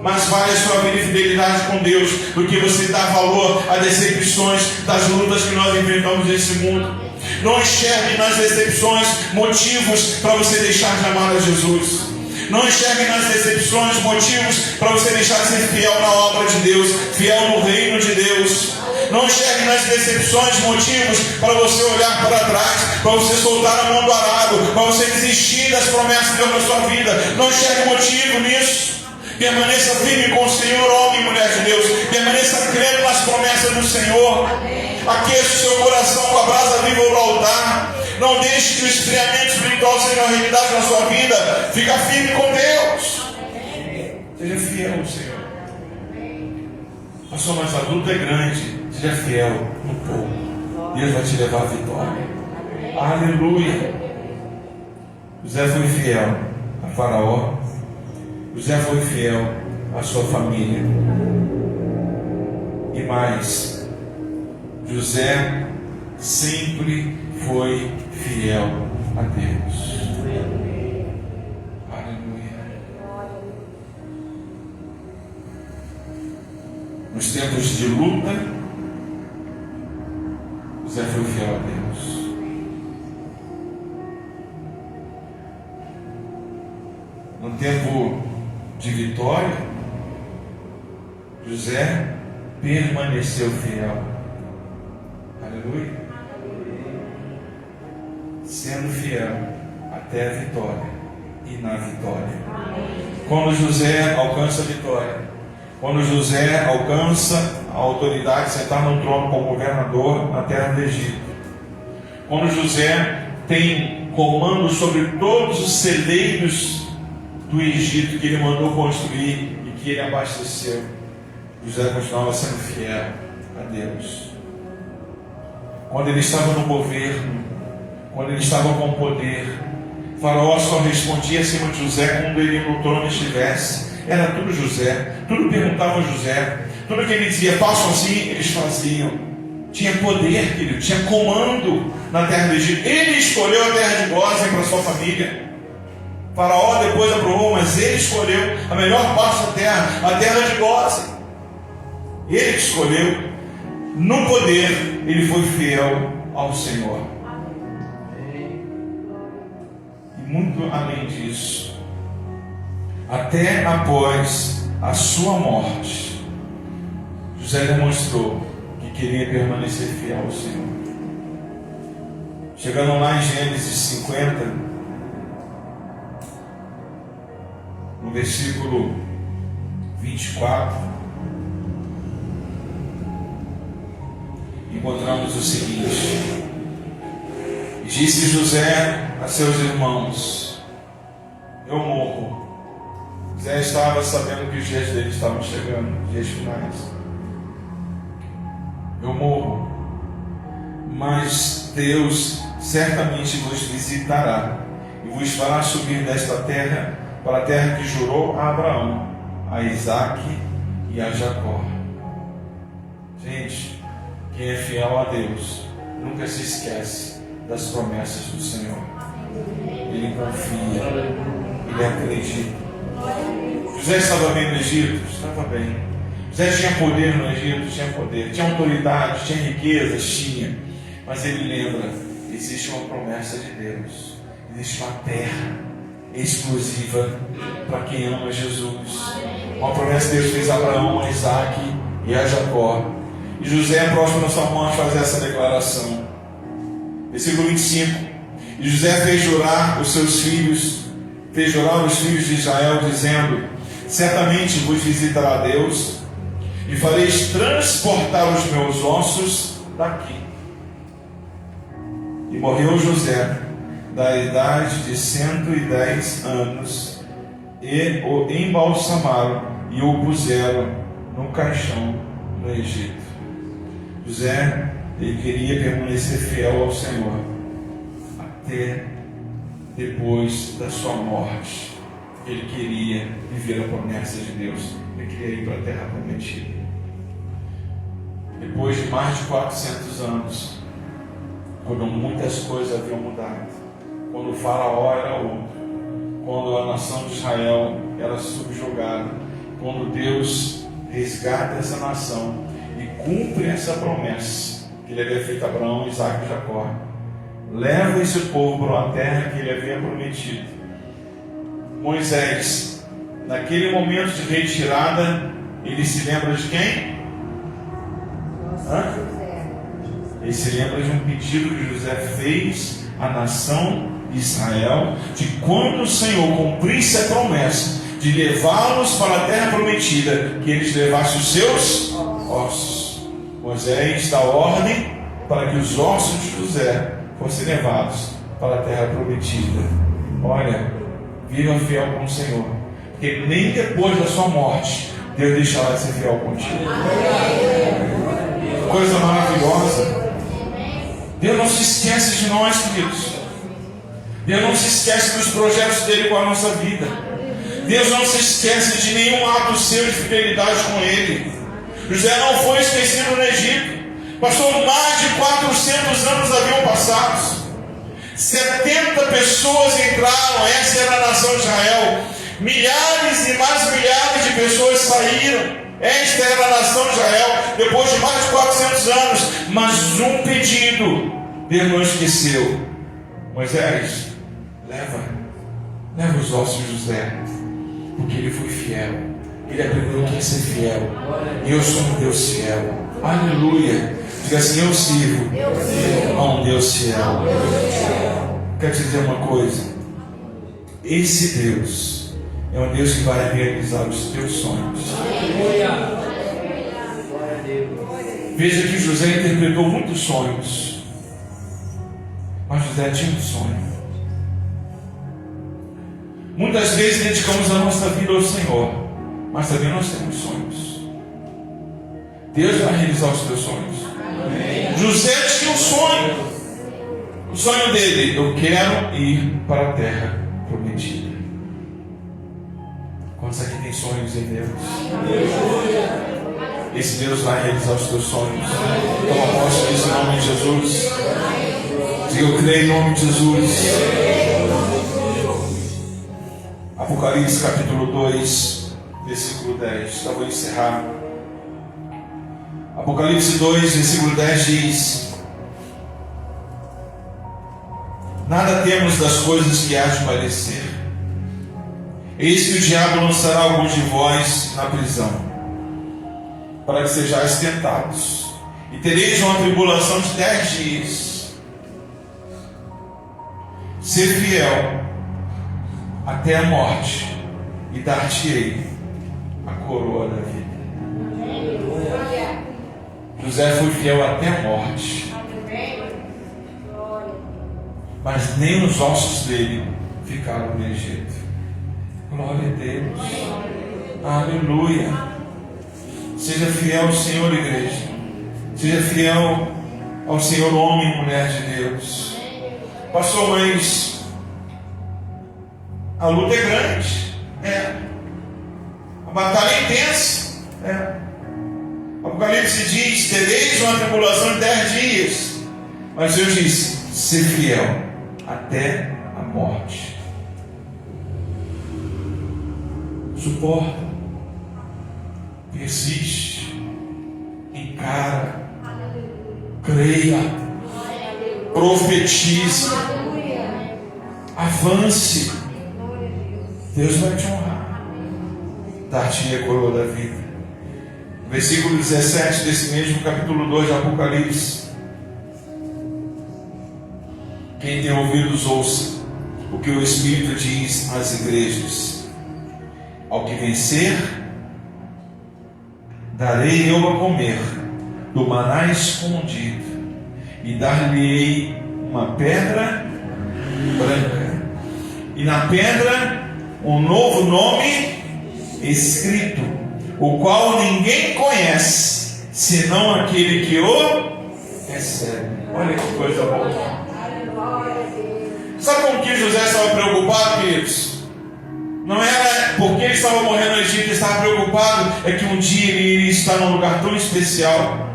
Mas vale a sua vida e fidelidade com Deus do que você dar valor a decepções das lutas que nós enfrentamos nesse mundo. Não enxergue nas decepções motivos para você deixar de amar a Jesus. Não enxergue nas decepções motivos para você deixar de ser fiel na obra de Deus, fiel no reino de Deus. Não enxergue nas decepções motivos para você olhar para trás, para você soltar a mão do arado, para você desistir das promessas de Deus na sua vida. Não enxergue motivo nisso. Permaneça firme com o Senhor, homem e mulher de Deus. Permaneça crendo nas promessas do Senhor. Aqueça o seu coração com a brasa viva do altar. Não deixe que o esfriamento espiritual seja uma realidade na sua vida. Fica firme com Deus. Seja fiel ao Senhor. Pastor, mas a luta é grande. Seja fiel no pouco. Deus vai te levar à vitória. Aleluia. José foi fiel a Faraó. José foi fiel à sua família. E mais, José sempre foi fiel a Deus. Aleluia. Nos tempos de luta, José foi fiel a Deus. No tempo de vitória, José permaneceu fiel. Aleluia. Sendo fiel até a vitória e na vitória. Quando José alcança a vitória, quando José alcança a autoridade de sentar no trono como governador na terra do Egito, quando José tem comando sobre todos os celeiros do Egito que ele mandou construir e que ele abasteceu, José continuava sendo fiel a Deus. Quando ele estava no governo, quando ele estava com poder, Faraó só respondia acima de José quando ele no trono estivesse. Era tudo José, tudo perguntava a José, tudo que ele dizia, façam assim, eles faziam. Tinha poder, querido, tinha comando na terra do Egito. Ele escolheu a terra de Gósen para sua família. Faraó depois aprovou, mas ele escolheu a melhor parte da terra, a terra de Gósen. Ele que escolheu. No poder, ele foi fiel ao Senhor. E muito além disso, até após a sua morte, José demonstrou que queria permanecer fiel ao Senhor. Chegando lá em Gênesis 50, no versículo 24, encontramos o seguinte: disse José a seus irmãos, eu morro. José estava sabendo que os dias dele estavam chegando, dias finais. Eu morro, mas Deus certamente vos visitará e vos fará subir desta terra para a terra que jurou a Abraão, a Isaque e a Jacó. Gente, quem é fiel a Deus nunca se esquece das promessas do Senhor. Ele confia, ele acredita. José estava bem no Egito? Estava bem. José tinha poder no Egito? Tinha poder. Tinha autoridade, tinha riquezas? Tinha. Mas ele lembra, existe uma promessa de Deus. Existe uma terra exclusiva para quem ama Jesus. Uma promessa que Deus fez a Abraão, a Isaque e a Jacó. E José, próximo da sua mão, faz essa declaração. Versículo 25. E José fez jurar os seus filhos, fez jurar os filhos de Israel, dizendo: certamente vos visitará Deus, e fareis transportar os meus ossos daqui. E morreu José, da idade de 110 anos, e o embalsamaram e o puseram num caixão no Egito. José, ele queria permanecer fiel ao Senhor até depois da sua morte. Ele queria viver a promessa de Deus. ele queria ir para a terra prometida. Depois de mais de 400 anos, quando muitas coisas haviam mudado, quando o faraó era outro, quando a nação de Israel era subjugada, quando Deus resgata essa nação e cumpre essa promessa que ele havia feito a Abraão, Isaac e Jacó, leva esse povo para uma terra que ele havia prometido. Moisés, naquele momento de retirada, ele se lembra de quem? Ele se lembra de um pedido que José fez à nação de Israel, de quando o Senhor cumprisse a promessa de levá-los para a terra prometida, que eles levassem os seus ossos. Moisés dá ordem para que os ossos de José fossem levados para a terra prometida. Olha, viva fiel com o Senhor, porque nem depois da sua morte Deus deixará de ser fiel contigo. Coisa maravilhosa. Deus não se esquece de nós, queridos. Deus não se esquece dos projetos dele com a nossa vida. Deus não se esquece de nenhum ato seu de fidelidade com ele. José não foi esquecido no Egito. Passou mais de 400 anos haviam passado. 70 pessoas entraram. Essa era a nação de Israel. Milhares e mais milhares de pessoas saíram. Esta era a nação de Israel, depois de mais de 400 anos. Mas um pedido Deus não esqueceu. Moisés, leva os ossos de José, porque ele foi fiel. Ele aprendeu que é ser fiel. E eu sou um Deus fiel. Aleluia. Diga assim: eu sirvo a um Deus fiel. Quero te dizer uma coisa: esse Deus é um Deus que vai realizar os teus sonhos. Veja que José interpretou muitos sonhos, mas José tinha um sonho. Muitas vezes dedicamos a nossa vida ao Senhor, mas também nós temos sonhos. Deus vai realizar os teus sonhos. Amém. José tinha um sonho. O sonho dele: eu quero ir para a terra prometida. Quantos aqui tem sonhos em Deus? Esse Deus vai realizar os teus sonhos. Toma posse disso em nome de Jesus. Diga: eu creio em nome de Jesus. Apocalipse capítulo 2, versículo 10. Já vou encerrar. Apocalipse 2, versículo 10 diz: nada temos das coisas que há de padecer. Eis que o diabo lançará alguns de vós na prisão, para que sejais tentados, e tereis uma tribulação de 10 dias. Ser fiel até a morte, e dar-te-ei a coroa da vida. José foi fiel até a morte, mas nem os ossos dele ficaram no Egito. Glória a Deus. Aleluia. Seja fiel ao Senhor, igreja. Seja fiel ao Senhor, homem e mulher de Deus. Pastor, mas a luta é grande. A batalha é intensa. Apocalipse diz: tereis uma tribulação de 10 dias. Mas Deus disse: ser fiel até a morte. Suporta, persiste, encara, creia, profetize, avance. Deus vai te honrar, dar-te a coroa da vida. Versículo 17 desse mesmo capítulo 2 de Apocalipse: quem tem ouvidos ouça o que o Espírito diz às igrejas. Ao que vencer, darei eu a comer do maná escondido, e dar-lhe-ei uma pedra branca, e na pedra um novo nome escrito, o qual ninguém conhece, senão aquele que o recebe. Olha que coisa boa. Sabe com que José estava preocupado, queridos? Não era porque ele estava morrendo no Egito, ele estava preocupado, é que um dia ele iria estar num lugar tão especial.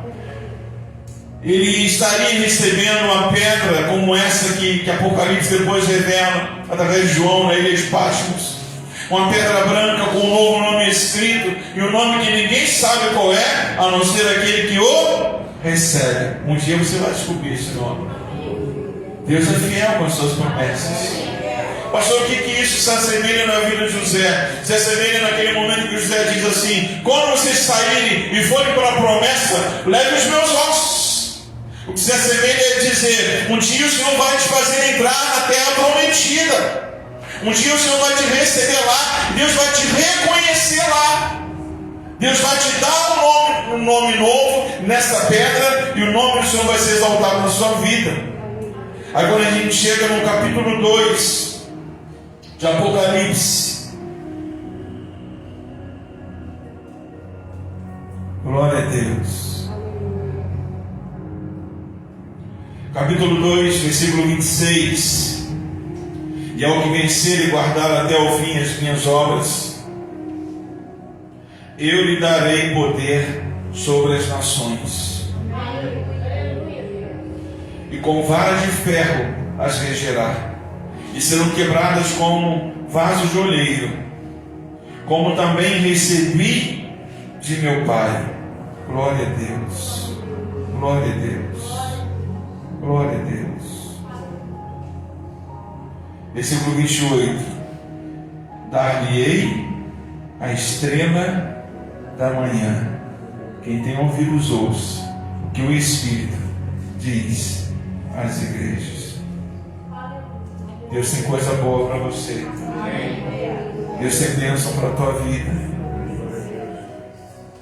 Ele estaria recebendo uma pedra como essa que Apocalipse depois revela, através de João, na ilha de Patmos. Uma pedra branca com um novo nome escrito, e um nome que ninguém sabe qual é, a não ser aquele que o recebe. Um dia você vai descobrir esse nome. Deus é fiel com as suas promessas. Pastor, o que isso se assemelha na vida de José? Se assemelha naquele momento que José diz assim: quando vocês saírem e forem para a promessa, leve os meus ossos. O que se assemelha é dizer: um dia o Senhor vai te fazer entrar na terra prometida. Um dia o Senhor vai te receber lá. Deus vai te reconhecer lá. Deus vai te dar um nome novo nessa pedra, e o nome do Senhor vai ser exaltado na sua vida. Agora a gente chega no capítulo 2 de Apocalipse. Glória a Deus. Capítulo 2, versículo 26. E ao que vencer e guardar até o fim as minhas obras, eu lhe darei poder sobre as nações, e com varas de ferro as regerá, e serão quebradas como vaso de oleiro, como também recebi de meu Pai. Glória a Deus, glória a Deus, glória a Deus. Versículo 28. Dar-lhe-ei a estrela da manhã. Quem tem ouvidos ouça o que o Espírito diz às igrejas. Deus tem coisa boa para você. Deus tem bênção para a tua vida.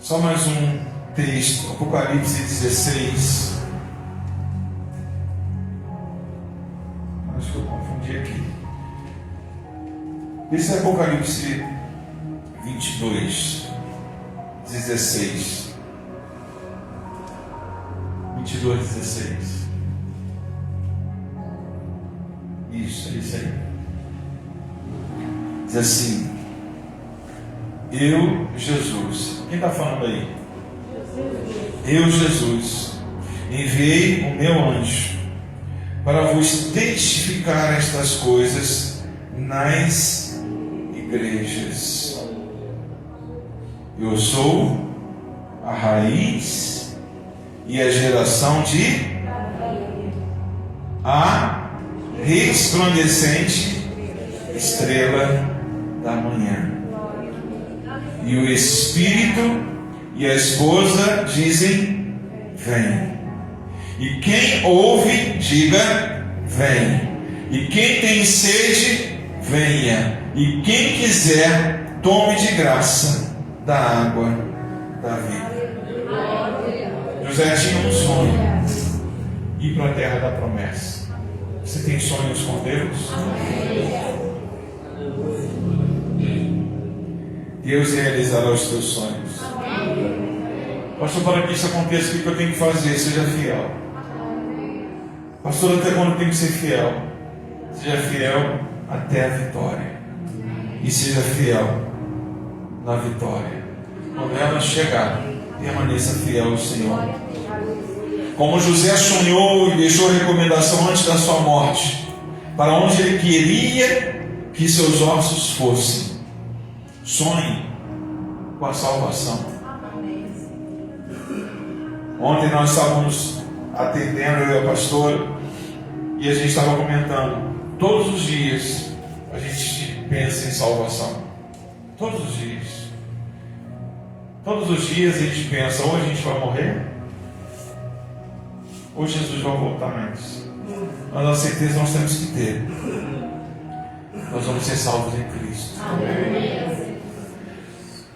Só mais um texto, Apocalipse 16. Acho que eu confundi aqui. Esse é Apocalipse 22, 16. 22, 16. Isso, é isso aí. Diz assim: eu, Jesus. Quem está falando aí? Eu, Jesus, enviei o meu anjo para vos testificar estas coisas nas igrejas. Eu sou a raiz e a geração de a resplandecente estrela da manhã. E o Espírito e a esposa dizem: vem. E quem ouve, diga: vem. E quem tem sede, venha. E quem quiser, tome de graça da água da vida. José tinha um sonho: ir para a terra da promessa. Você tem sonhos com Deus? Deus realizará os teus sonhos. Pastor, para que isso aconteça, o que eu tenho que fazer? Seja fiel. Pastor, até quando eu tenho que ser fiel? Seja fiel até a vitória. E seja fiel na vitória. Quando ela chegar, permaneça fiel ao Senhor. Como José sonhou e deixou a recomendação antes da sua morte, para onde ele queria que seus ossos fossem. Sonhe com a salvação. Ontem nós estávamos atendendo, eu e a pastora, e a gente estava comentando: todos os dias a gente pensa em salvação. Todos os dias. Todos os dias a gente pensa: ou a gente vai morrer, ou Jesus vai voltar antes. Mas a certeza nós temos que ter: nós vamos ser salvos em Cristo. Amém.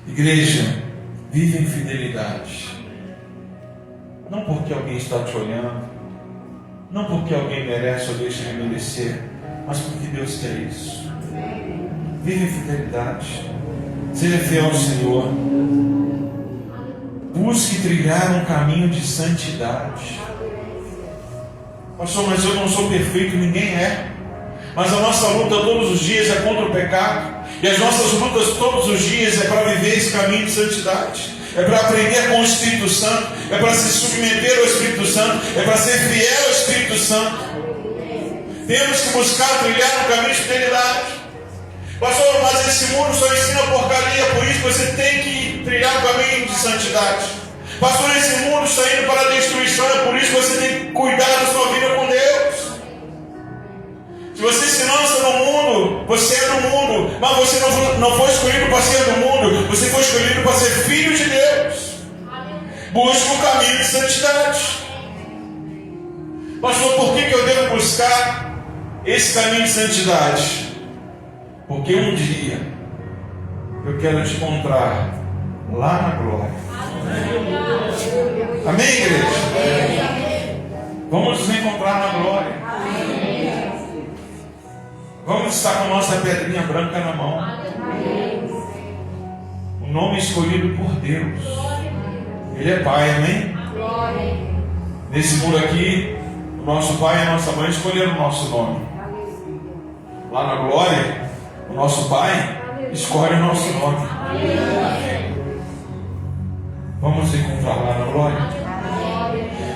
Igreja, vive em fidelidade. Não porque alguém está te olhando, não porque alguém merece ou deixa de merecer, mas porque Deus quer isso. Vive em fidelidade. Seja fiel ao Senhor. Busque trilhar um caminho de santidade. Pastor, mas eu não sou perfeito, ninguém é. Mas a nossa luta todos os dias é contra o pecado. E as nossas lutas todos os dias é para viver esse caminho de santidade. É para aprender com o Espírito Santo. É para se submeter ao Espírito Santo. É para ser fiel ao Espírito Santo. Temos que buscar trilhar no caminho de fidelidade. Pastor, mas esse mundo só ensina porcaria, por isso você tem que trilhar o caminho de santidade. Pastor, esse mundo está indo para a destruição, é por isso que você tem que cuidar da sua vida com Deus. Se você se lança no mundo, você é do mundo, mas você não foi escolhido para ser do mundo, você foi escolhido para ser filho de Deus. Busque o caminho de santidade. Pastor, por que eu devo buscar esse caminho de santidade? Porque um dia eu quero te encontrar lá na glória. Amém, igreja? Vamos nos encontrar na glória. Vamos estar com a nossa pedrinha branca na mão. O nome escolhido por Deus. Ele é Pai, amém? Nesse mundo aqui, o nosso pai e a nossa mãe escolheram o nosso nome. Lá na glória, o nosso Pai escolhe o nosso nome. Vamos encontrar lá na glória.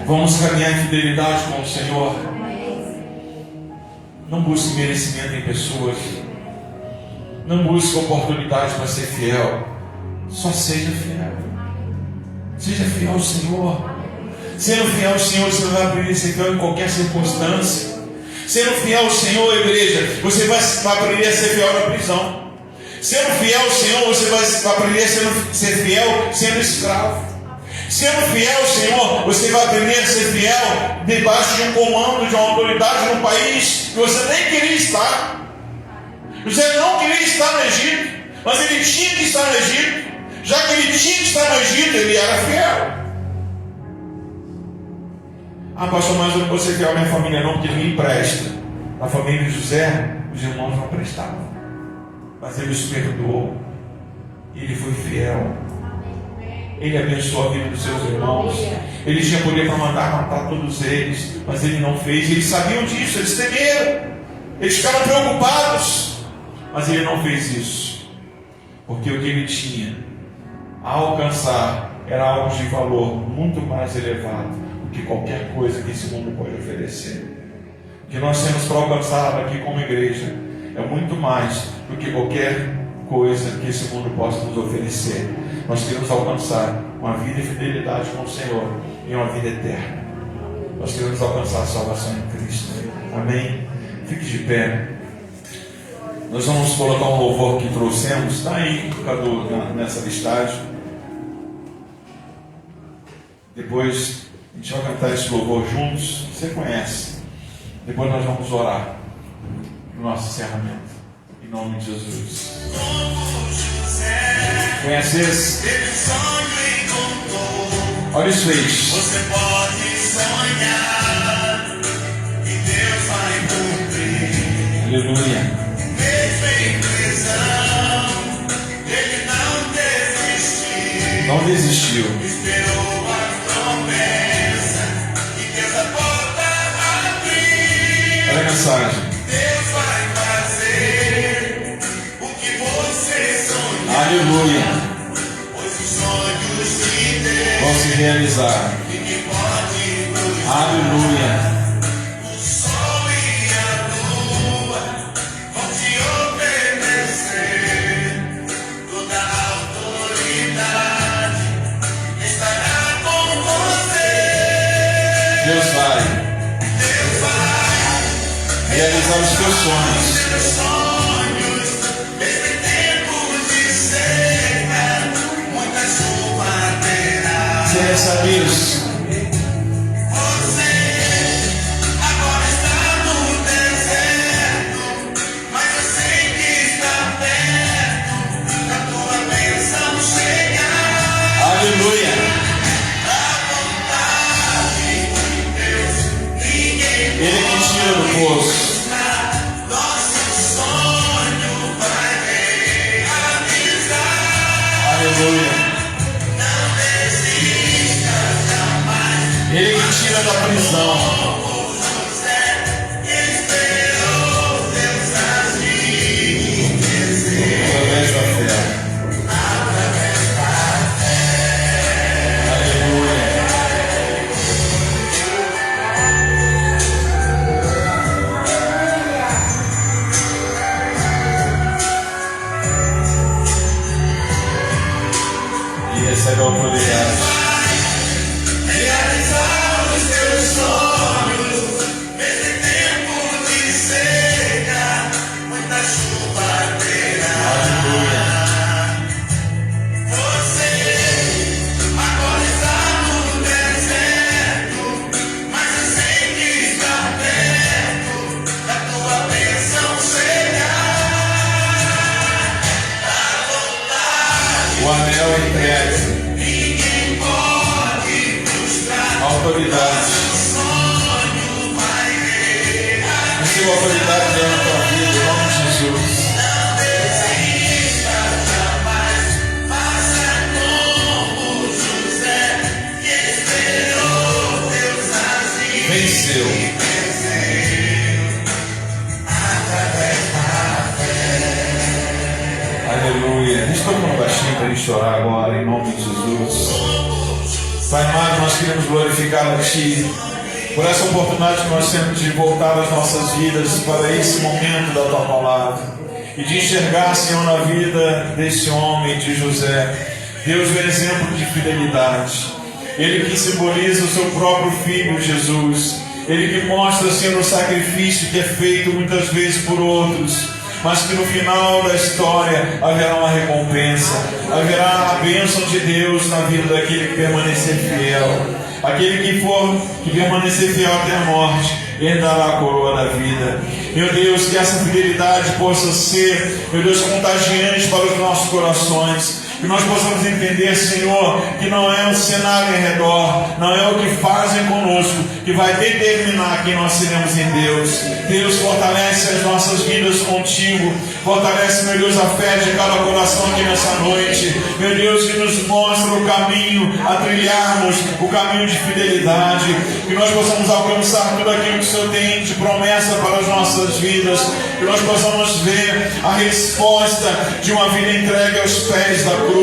Vamos caminhar em fidelidade com o Senhor. Não busque merecimento em pessoas. Não busque oportunidade para ser fiel. Só seja fiel. Seja fiel ao Senhor. Sendo fiel ao Senhor, você vai aprender a ser fiel em qualquer circunstância. Sendo fiel ao Senhor, igreja, você vai aprender a ser fiel na prisão. Sendo fiel ao Senhor, você vai aprender a ser fiel sendo escravo. Sendo fiel ao Senhor, você vai aprender a ser fiel debaixo de um comando, de uma autoridade num país que você nem queria estar. Você não queria estar no Egito, mas ele tinha que estar no Egito. Já que ele tinha que estar no Egito, ele era fiel. Ah, pastor, mas eu não vou ser fiel à minha família não, porque ninguém presta. Na família de José, os irmãos não prestavam. Mas ele os perdoou. Ele foi fiel. Ele abençoou a vida dos seus irmãos. Ele tinha poder para mandar matar todos eles, mas ele não fez. Eles sabiam disso, eles temeram. Eles ficaram preocupados. Mas ele não fez isso. Porque o que ele tinha a alcançar era algo de valor muito mais elevado que qualquer coisa que esse mundo pode oferecer. O que nós temos para alcançar aqui como igreja é muito mais do que qualquer coisa que esse mundo possa nos oferecer. Nós queremos alcançar uma vida de fidelidade com o Senhor e uma vida eterna. Nós queremos alcançar a salvação em Cristo. Amém? Fique de pé. Nós vamos colocar um louvor que trouxemos. Está aí, Cadu, nessa listagem. Depois a gente vai cantar esse louvor juntos. Você conhece. Depois nós vamos orar no nosso encerramento. Em nome de Jesus. Conhece esse? Olha isso aí. Você pode sonhar e Deus vai cumprir. Aleluia. Mesmo em prisão, ele não desistiu. Esperou a promessa e fez a porta abrir. Olha a mensagem. Deus vai fazer o que você sonhou. Aleluia. Pois os sonhos de Deus vão se realizar. Aleluia. O sol e a lua vão te obedecer. Toda a autoridade estará com você. Deus vai realizar os teus sonhos. Mesmo em tempos de seca, muita chuva terá. Você recebe isso? Você agora está no deserto, mas eu sei que está perto da tua bênção chegar. Aleluia. A vontade de Deus, ninguém pode. Ele que tira do poço. Nosso sonho vai realizar. Aleluia. Não desista jamais. Ele que tira da prisão. José esperou Deus agir. recebe a autoridade. Realizar os teus sonhos, nesse tempo de seca, muita chuva terá. Aleluia. Você agora está no deserto, mas eu sei que está perto da tua bênção chegar. O anel é entregue. Ninguém pode frustrar. Autoridade. Receba autoridade na tua vida, em nome de Jesus. Venceu. Aleluia. A gente está tocando baixinho para a gente orar agora, em nome de Jesus. Pai amado, nós queremos glorificar a Ti por essa oportunidade que nós temos de voltar as nossas vidas para esse momento da Tua Palavra e de enxergar, Senhor, na vida desse homem, de José, Deus, o exemplo de fidelidade. Ele que simboliza o seu próprio Filho, Jesus. Ele que mostra, Senhor, o sacrifício que é feito muitas vezes por outros, mas que no final da história haverá uma recompensa, haverá a bênção de Deus na vida daquele que permanecer fiel. Aquele que permanecer fiel até a morte, herdará a coroa da vida. Meu Deus, que essa fidelidade possa ser, meu Deus, contagiante para os nossos corações. Que nós possamos entender, Senhor, que não é o cenário em redor, não é o que fazem conosco que vai determinar quem nós seremos em Deus. Deus, fortalece as nossas vidas contigo. Fortalece, meu Deus, a fé de cada coração aqui nessa noite. Meu Deus, que nos mostra o caminho a trilharmos, o caminho de fidelidade. Que nós possamos alcançar tudo aquilo que o Senhor tem de promessa para as nossas vidas. Que nós possamos ver a resposta de uma vida entregue aos pés da cruz.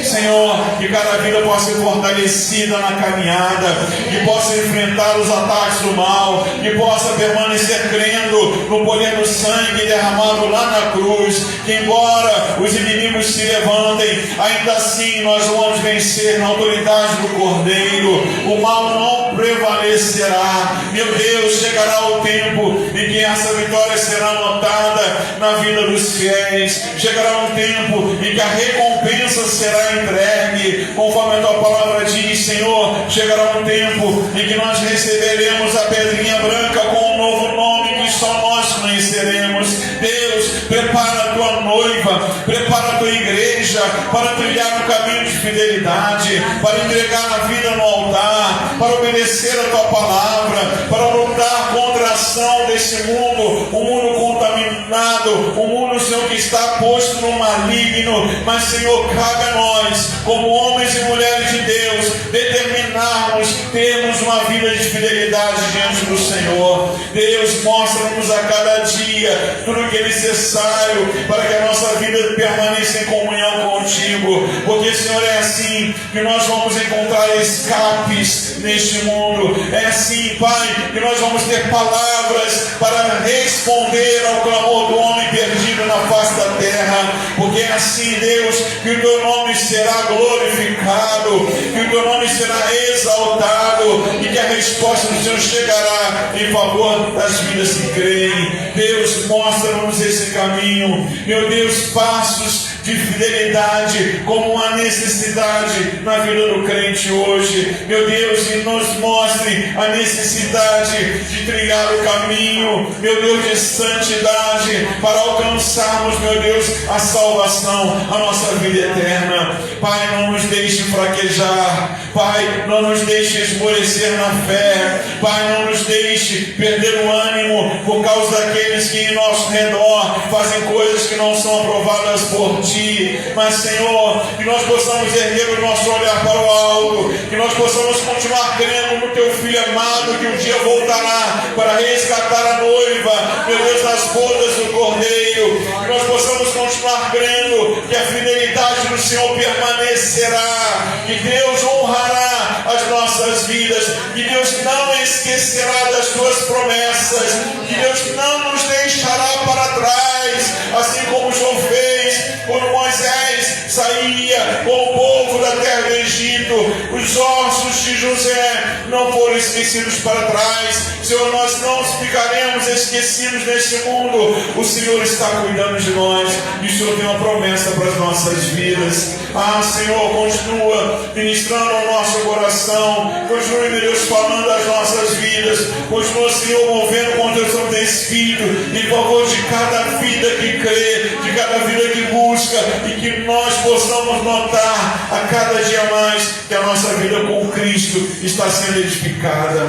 Senhor, que cada vida possa ser fortalecida na caminhada, que possa enfrentar os ataques do mal, que possa permanecer crendo no poder do sangue derramado lá na cruz, que embora os inimigos se levantem, ainda assim nós vamos vencer na autoridade do Cordeiro. O mal não prevalecerá. Meu Deus, chegará o tempo em que essa vitória será notada na vida dos fiéis. Chegará um tempo em que a recompensa será entregue, conforme a tua palavra diz, Senhor. Chegará um tempo em que nós receberemos a pedrinha branca com um novo nome que só nós conheceremos. Deus, prepara a tua noiva, prepara a tua igreja para trilhar no caminho de fidelidade, para entregar a vida no altar, para obedecer a tua palavra, para lutar contra a ação desse mundo, um mundo contaminado, um mundo, Senhor, que está posto no maligno. Mas, Senhor, cabe a nós, como homens e mulheres de Deus, determinarmos termos uma vida de fidelidade diante do Senhor. Deus, mostra-nos a cada dia tudo o que é necessário para que a nossa vida permaneça em comunhão contigo, porque, Senhor, é assim que nós vamos encontrar escapes neste mundo. É assim, Pai, que nós vamos ter palavras para responder ao clamor do homem perdido na face da terra, porque é assim, Deus, que o teu nome será glorificado, que o teu nome será exaltado e que a resposta do Senhor chegará em favor das vidas que creem. Deus, mostra-nos esse caminho. Meu Deus, passos de fidelidade como uma necessidade na vida do crente hoje. Meu Deus, e nos mostre a necessidade de trilhar o caminho, meu Deus, de santidade, para alcançarmos, meu Deus, a salvação, a nossa vida eterna. Pai, não nos deixe fraquejar. Pai, não nos deixe esmorecer na fé. Pai, não nos deixe perder o ânimo por causa daqueles que em nosso redor fazem coisas que não são aprovadas por Ti. Mas, Senhor, que nós possamos erguer o nosso olhar para o alto, que nós possamos continuar crendo no Teu Filho amado, que um dia voltará para resgatar a noiva, meu Deus, nas bodas do Cordeiro. Que nós possamos continuar crendo que a fidelidade do Senhor permanecerá, que Deus honrará as nossas vidas, que Deus não esquecerá das Tuas promessas, que Deus não nos deixará para trás, assim como o Senhor fez quando Moisés saía com o povo povo da terra do Egito, os ossos de José não foram esquecidos para trás. Senhor, nós não ficaremos esquecidos neste mundo. O Senhor está cuidando de nós e o Senhor tem uma promessa para as nossas vidas. Senhor, continua ministrando ao nosso coração, continue, meu Deus, falando das nossas vidas, continua, Senhor, movendo com o teu Santo Espírito em favor de cada vida que crê, de cada vida que busca, e que nós possamos notar a cada dia mais que a nossa vida com Cristo está sendo edificada.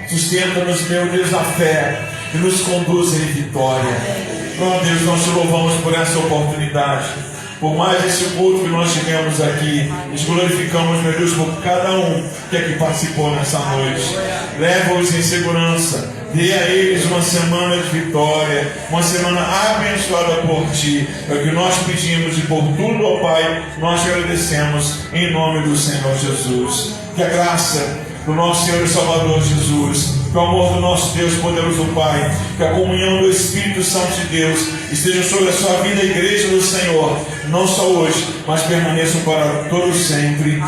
Sustenta-nos, meu Deus, na fé e nos conduz em vitória. Oh Deus, nós te louvamos por essa oportunidade, por mais esse culto que nós tivemos aqui. Nos glorificamos, meu Deus, por cada um que aqui participou nessa noite. Leva-os em segurança, dê a eles uma semana de vitória, uma semana abençoada por Ti. É o que nós pedimos, e por tudo, ó Pai, nós te agradecemos em nome do Senhor Jesus. Que a graça do nosso Senhor e Salvador Jesus, que o amor do nosso Deus poderoso Pai, que a comunhão do Espírito Santo de Deus esteja sobre a sua vida, a igreja do Senhor, não só hoje, mas permaneçam para todos sempre.